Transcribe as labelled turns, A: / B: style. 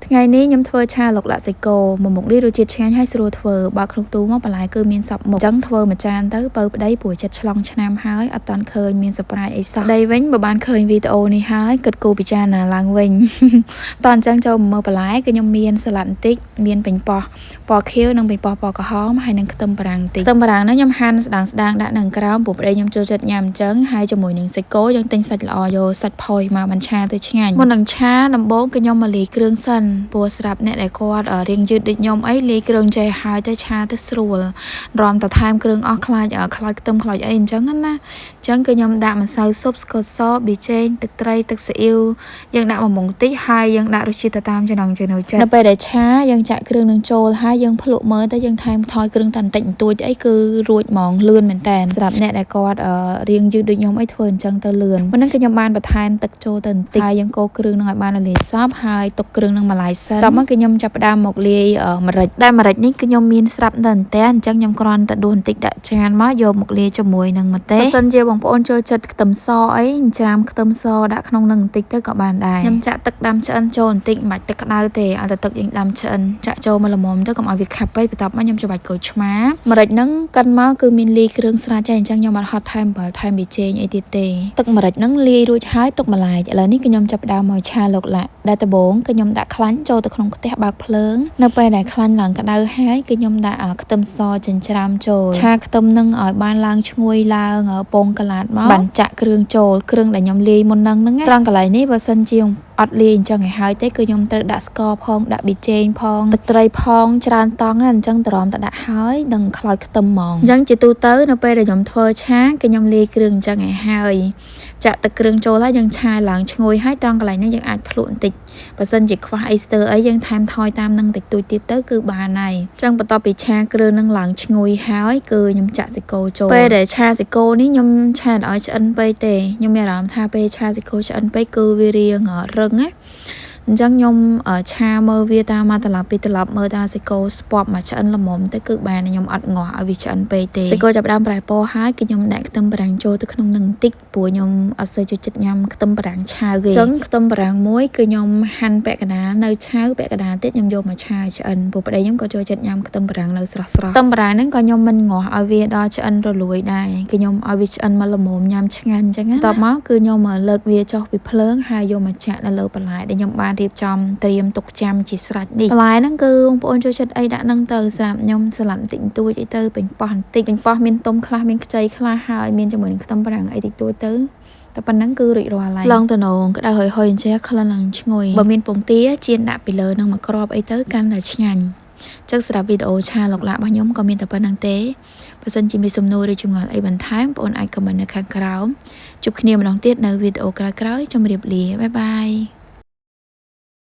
A: ថ្ងៃនេះខ្ញុំធ្វើឆាលុកឡាក់សាច់គោមួយមុខនេះរសជាតិឆ្ងាញ់ហើយស្រួលធ្វើបើក្នុងទូមកបន្លែគឺមានសពមុខអញ្ចឹងធ្វើមួយចានទៅបើប្តីព្រោះចិត្តឆ្លងឆ្នាំហើយអត់តាន់ឃើញមានសប្រៃអីសោះដីវិញបើបានឃើញវីដេអូនេះហើយគិតគូពិចារណាឡើងវិញតោះអញ្ចឹងចូលមើលបន្លែគឺខ្ញុំមានសាឡាត់បន្តិចមានប៉េងប៉ោះពណ៌ខៀវនិងប៉េងប៉ោះពណ៌ក្រហមហើយនឹងខ្ទឹមបារាំងបន្តិចខ្ទឹមបារាំងហ្នឹងខ្ញុំហាន់ស្ដាងដាក់នៅក្រោមព្រោះប្តីខ្ញុំចូលចិត្តញ៉ាំអញ្ចឹងហើយជាមួយនឹងសាច់គោយើងទិញសាច់ល្អយកសាច់ផុយមកបញ្ឆាទៅឆ្ងាញ់មុននឹងឆាដំបូងគឺខ្ញុំមកលាយគ្រឿងសិនព្រោះស្រាប់អ្នកដែលគាត់រៀងយឺតដូចខ្ញុំអីលាយគ្រឿងចេះហើយទៅឆាទៅស្រួលរំតែថែមគ្រឿងអស់ខ្លាចខ្ទឹមខ្លាចអីអញ្ចឹងណាអញ្ចឹងគឺខ្ញុំដាក់ម្សៅស៊ុបស្ករសប៊ីចេងទឹកត្រីទឹកស៊ីអ៊ីវយើងដាក់មួយមុងតិចហើយយើងដាក់រសជាតិទៅតាមចំណង់ចំណូលចិត្តនៅពេលដែលឆាយើងចាក់គ្រឿងនឹងចូលហើយយើងភ្លក់មើលទៅយើងថែមថយគ្រឿងតែបន្តិចបន្តួចអីគឺរួចហ្មងលឿនមែនតើសម្រាប់អ្នកដែលគាត់រៀងយឺតដូចខ្ញុំអីធ្វើអញ្ចឹងទៅលឿនប៉ុណ្ណឹងគឺខ្ញុំបានបន្ថែមទឹកចូលទៅបន្តិចហើយយើងកូរគ្រឿងនឹងឲ្យបានរលាយសព្វហើយទុកគ្រឿងនឹងម្លាយសិនតោះមកគឺខ្ញុំចាប់ផ្ដើមមកលាយម្រេចដែលម្រេចនេះគឺខ្ញុំមានស្រាប់នៅអន្ទះអញ្ចឹងខ្ញុំគ្រាន់តែដួសបន្តិចដាក់ចានមកយកមកលាយជាមួយនឹងម្ទេសបើសិនជាបងប្អូនចូលចិត្តខ្ទឹមសអីច្រាមខ្ទឹមសដាក់ក្នុងនឹងបន្តិចទៅក៏បានដែរខ្ញុំចាក់ទឹកដាំឆ្អិនចូលបន្តិចមិនបាច់ទឹកក្តៅទេឲ្យតែទឹកយើងដាំឆ្អិនចាក់ចូលមកល្មមទៅកុំឲ្យវាខាប់ពេកបន្ទាប់មកខ្ញុំច្បាច់ក្រូចឆ្មាម្រេចហ្នឹងកិនមកគឺមានលាយគ្រឿងស្រាច់ហើយអញ្ចឹងខ្ញុំអត់ហត់ថែមអំបិលថែមប៊ីចេងអីទៀតទេទឹកម្រេចហ្នឹងលាយរួចហើយទុកម្លាយឥឡូវនេះគឺខ្ញុំចាប់ផ្ដើមមកឆាឡុកឡាក់ដែលដំបូងគឺខ្ញុំដាក់ខ្លាញ់ចូលទៅក្នុងខ្ទះបើកភ្លើងនៅពេលដែលខ្លាញ់ឡើងក្តៅហើយគឺខ្ញុំដាក់ខ្ទឹមសចិញ្ច្រាំចូលឆាខ្ទឹមនឹងឲ្យបានឡើងឈ្ងុយឡើងពងកឡាតមកបានចាក់គ្រឿងចូលគ្រឿងដែលខ្ញុំលាយមុនហ្នឹងត្រង់កន្លែងនេះបើសិនជាអត់លាយអញ្ចឹងឲ្យហើយទេគឺខ្ញុំត្រូវដាក់ស្ករផងដាក់ប៊ីចេងផងទឹកត្រីផងច្រើនតង់អញ្ចឹងតរំតែដាក់ហើយនឹងខ្លោចខ្ទឹមហ្មងអញ្ចឹងជាទូទៅនៅពេលដែលខ្ញុំធ្វើឆាគឺខ្ញុំលាយគ្រឿងអញ្ចឹងឲ្យហើយចាក់ទឹកគ្រឿងចូលហើយយើងឆាឡើងឈ្ងុយហើយត្រង់កន្លែងនេះយើងអាចភ្លក់បន្តិចបើសិនជាខ្វះអីស្ទើរអីយើងថែមថយតាមនឹងតិចតួចទៀតទៅគឺបានហើយអញ្ចឹងបន្ទាប់ពីឆាគ្រឿងនឹងឡើងឈ្ងុយហើយគឺខ្ញុំចាក់សាច់គោចូលពេលដែលឆាសាច់គោនេះខ្ញុំឆាឲ្យឆ្អិនពេកទេខ្ញុំមានអារម្មណ៍ថាពេលឆាសាច់គោឆ្អិនពេកគឺវារាងរឹងណាអញ្ចឹងខ្ញុំឆាមើលវាតាមមកត្រឡប់ពីត្រឡប់មើលតាសាច់គោស្ពប់មកឆ្អិនល្មមទៅគឺបានខ្ញុំអត់ងាស់ឲ្យវាឆ្អិនពេកទេសាច់គោចាប់ផ្ដើមប្រែពណ៌ហើយគឺខ្ញុំដាក់ខ្ទឹមបារាំងចូលទៅក្នុងនឹងបន្តិចព្រោះខ្ញុំអត់សូវចូលចិត្តញ៉ាំខ្ទឹមបារាំងឆៅទេអញ្ចឹងខ្ទឹមបារាំងមួយគឺខ្ញុំហាន់ពាក់កណ្ដាលនៅឆៅពាក់កណ្ដាលទៀតខ្ញុំយកមកឆាឆ្អិនព្រោះប្តីខ្ញុំក៏ចូលចិត្តញ៉ាំខ្ទឹមបារាំងនៅស្រស់ៗខ្ទឹមបារាំងហ្នឹងក៏ខ្ញុំមិនងាស់ឲ្យវាដល់ឆ្អិនរលួយដែរគឺខ្ញុំឲ្យវាឆ្អិនមកល្មមញ៉ាំឆ្ងាញ់អញ្ចឹងតបមកគឺខ្ញុំលើកវាចុះពីភ្លើងហើយយកមកចាក់នៅលើបន្លែដែលខ្ញុំបានរៀបចំត្រៀមទុកចាំជាស្រេចនេះបន្លែហ្នឹងគឺបងប្អូនចូលចិត្តអីដាក់ហ្នឹងទៅសម្រាប់ខ្ញុំសាឡាត់បន្តិចបន្តួចអីទៅប៉េងប៉ោះបន្តិចប៉េងប៉ោះមានទុំខ្លះមានខ្ចីខ្លះហើយមានជាមួយនឹងខ្ទឹមបារាំងអីតិចតួចទៅតែប៉ុណ្ណឹងគឺរួចរាល់ហើយឡងតំណងក្តៅហុយអញ្ចឹងក្លិនឡើងឈ្ងុយបើមានពងទាចៀនដាក់ពីលើនឹងមកគ្រាប់អីទៅកាន់តែឆ្ងាញ់ចឹងសម្រាប់វីដេអូឆាឡុកឡាក់របស់ខ្ញុំក៏មានតែប៉ុណ្្នឹងទេបើសិនជាមានសំណួរឬចម្ងល់អីបន្ថែមបងប្អូនអាចខមមិននៅខាងក្រោមជួបគ្នាម្ដងទៀតនៅវីដេអូក្រោយៗជម្រាបលាបាយបាយ